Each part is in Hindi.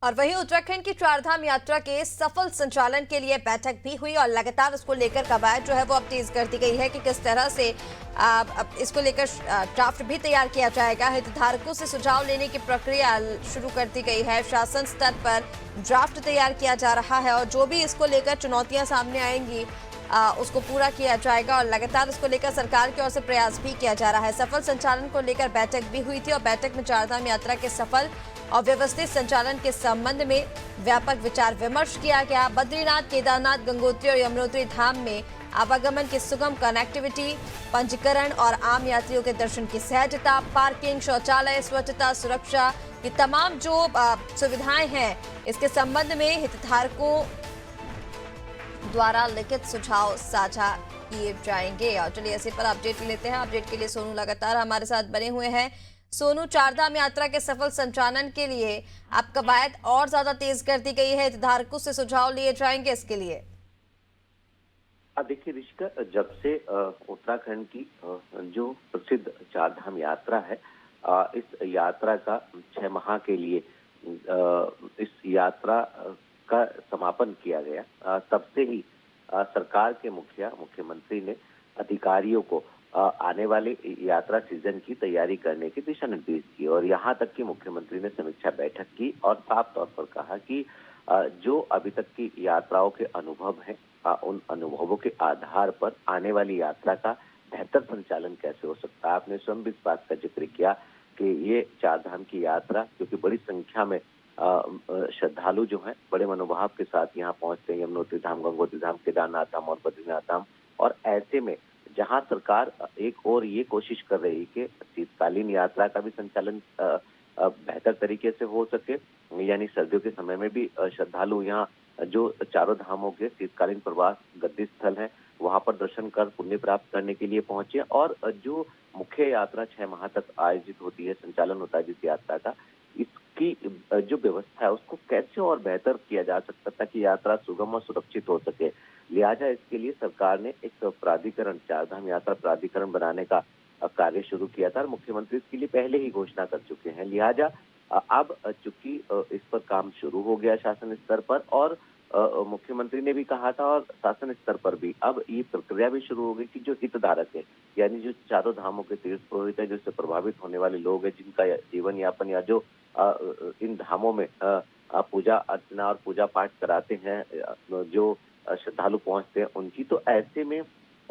और वहीं उत्तराखंड की चारधाम यात्रा के सफल संचालन के लिए बैठक भी हुई और लगातार इसको लेकर कवायद जो है वो अब तेज कर दी गई है कि किस तरह से अब इसको लेकर ड्राफ्ट भी तैयार किया जाएगा। हितधारकों से सुझाव लेने की प्रक्रिया शुरू कर दी गई है। शासन स्तर पर ड्राफ्ट तैयार किया जा रहा है और जो भी इसको लेकर चुनौतियां सामने आएंगी उसको पूरा किया जाएगा और लगातार उसको लेकर सरकार की ओर से प्रयास भी किया जा रहा है। सफल संचालन को लेकर बैठक भी हुई थी और बैठक में चारधाम यात्रा के सफल और व्यवस्थित संचालन के संबंध में व्यापक विचार विमर्श किया गया। बद्रीनाथ, केदारनाथ, गंगोत्री और यमुनोत्री धाम में आवागमन की सुगम कनेक्टिविटी, पंजीकरण और आम यात्रियों के दर्शन की सहजता, पार्किंग, शौचालय, स्वच्छता, सुरक्षा, ये तमाम जो सुविधाएं हैं इसके संबंध में हितधारकों द्वारा लिखित सुझाव साझा किए जाएंगे। और चलिए इसी पर अपडेट लेते हैं। अपडेट के लिए सोनू लगातार हमारे साथ बने हुए हैं। सोनू, चारधाम यात्रा के सफल संचालन के लिए अब कवायद और ज्यादा तेज कर दी गई है, हितधारकों से सुझाव लिए जाएंगे इसके लिए। देखिए ऋषिका, जब से उत्तराखंड की जो प्रसिद्ध चारधाम यात्रा है, इस यात्रा का 6 माह के लिए इस यात्रा का समापन किया गया, तब से ही सरकार के मुख्यमंत्री ने अधिकारियों को आने वाले यात्रा सीजन की तैयारी करने के दिशा निर्देश दिए और यहाँ तक कि मुख्यमंत्री ने समीक्षा बैठक की और साफ तौर पर कहा कि जो अभी तक की यात्राओं के अनुभव हैं, उन अनुभवों के आधार पर आने वाली यात्रा का बेहतर संचालन कैसे हो सकता है। आपने स्वयं भी इस बात का जिक्र किया कि ये चारधाम की यात्रा, क्योंकि बड़ी संख्या में श्रद्धालु जो हैं बड़े मनोभाव के साथ यहाँ पहुंचते हैं, यमुनोत्री धाम, गंगोत्री धाम, केदारनाथ धाम और बद्रीनाथ धाम। और ऐसे में जहां सरकार एक और ये कोशिश कर रही है कि शीतकालीन यात्रा का भी संचालन बेहतर तरीके से हो सके, यानी सर्दियों के समय में भी श्रद्धालु यहाँ जो चारों धामों के शीतकालीन प्रवास गद्दी स्थल है वहां पर दर्शन कर पुण्य प्राप्त करने के लिए पहुंचे। और जो मुख्य यात्रा 6 माह तक आयोजित होती है, संचालन होता है जिस यात्रा का, इसकी जो व्यवस्था है उसको कैसे और बेहतर किया जा सकता ताकि यात्रा सुगम और सुरक्षित हो सके। लिहाजा इसके लिए सरकार ने एक प्राधिकरण, चारधाम यात्रा प्राधिकरण बनाने का कार्य शुरू किया था और मुख्यमंत्री इसके लिए पहले ही घोषणा कर चुके हैं। लिहाजा अब चूंकि इस पर काम शुरू हो गया शासन स्तर पर और मुख्यमंत्री ने भी कहा था और शासन स्तर पर भी अब ये प्रक्रिया भी शुरू हो गई कि जो हितधारक है, यानी जो चारों धामों के तीर्थ पुरोहित है, जिससे प्रभावित होने वाले लोग हैं, जिनका जीवन यापन या जो इन धामों में पूजा अर्चना और पूजा पाठ कराते हैं, जो श्रद्धालु पहुंचते हैं उनकी, तो ऐसे में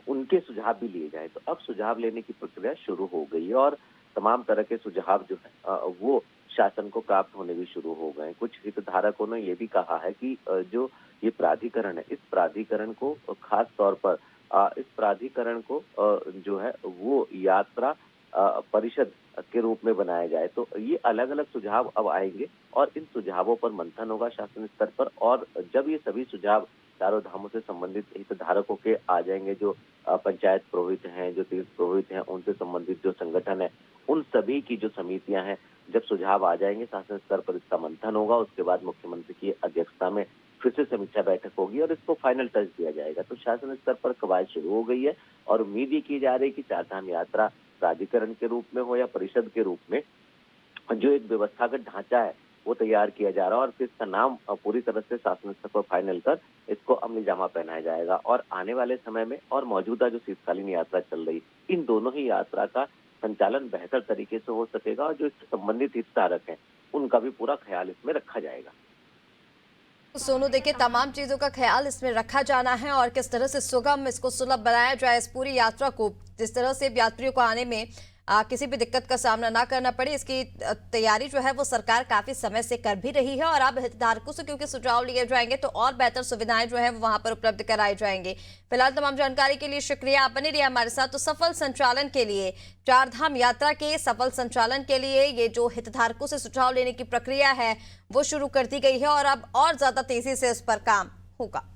उनके सुझाव भी लिए जाए। तो अब सुझाव लेने की प्रक्रिया शुरू हो गई है और तमाम तरह के सुझाव जो है वो शासन को प्राप्त होने भी शुरू हो गए। कुछ हितधारकों ने ये भी कहा है कि जो ये प्राधिकरण है, इस प्राधिकरण को खास तौर पर इस प्राधिकरण को जो है वो यात्रा परिषद के रूप में बनाया जाए। तो ये अलग अलग सुझाव अब आएंगे और इन सुझावों पर मंथन होगा शासन स्तर पर। और जब ये सभी सुझाव चारों धामों से संबंधित हितधारकों के आ जाएंगे, जो पंचायत पुरोहित हैं, जो तीर्थ पुरोहित हैं, उनसे संबंधित जो संगठन है, उन सभी की जो समितियां हैं, जब सुझाव आ जाएंगे शासन स्तर पर इसका मंथन होगा। उसके बाद मुख्यमंत्री की अध्यक्षता में फिर से समीक्षा बैठक होगी और इसको फाइनल टच दिया जाएगा। तो शासन स्तर पर कवायद शुरू हो गई है और उम्मीद ये की जा रही है कि चारधाम यात्रा प्राधिकरण के रूप में हो या परिषद के रूप में जो एक व्यवस्थागत ढांचा है वो तैयार किया जा रहा है और फिर इसका नाम पूरी तरह से शासन स्तर पर फाइनल कर इसको अमली जामा पहनाया जाएगा। और आने वाले समय में और मौजूदा जो शीतकालीन यात्रा चल रही, इन दोनों ही यात्रा का संचालन बेहतर तरीके से हो सकेगा और जो इससे संबंधित हितधारक हैं उनका भी पूरा ख्याल इसमें रखा जाएगा। सोनू, देखिए तमाम चीजों का ख्याल इसमें रखा जाना है और किस तरह से सुगम इसको सुलभ बनाया जाए इस पूरी यात्रा को, जिस तरह से यात्रियों को आने में किसी भी दिक्कत का सामना ना करना पड़े, इसकी तैयारी जो है वो सरकार काफी समय से कर भी रही है। और अब हितधारकों से क्योंकि सुझाव लिए जाएंगे तो और बेहतर सुविधाएं जो है वो वहां पर उपलब्ध कराई जाएंगी। फिलहाल तमाम जानकारी के लिए शुक्रिया, आप बने रहिए हमारे साथ। तो सफल संचालन के लिए, चारधाम यात्रा के सफल संचालन के लिए ये जो हितधारकों से सुझाव लेने की प्रक्रिया है वो शुरू कर दी गई है और अब और ज्यादा तेजी से इस पर काम होगा।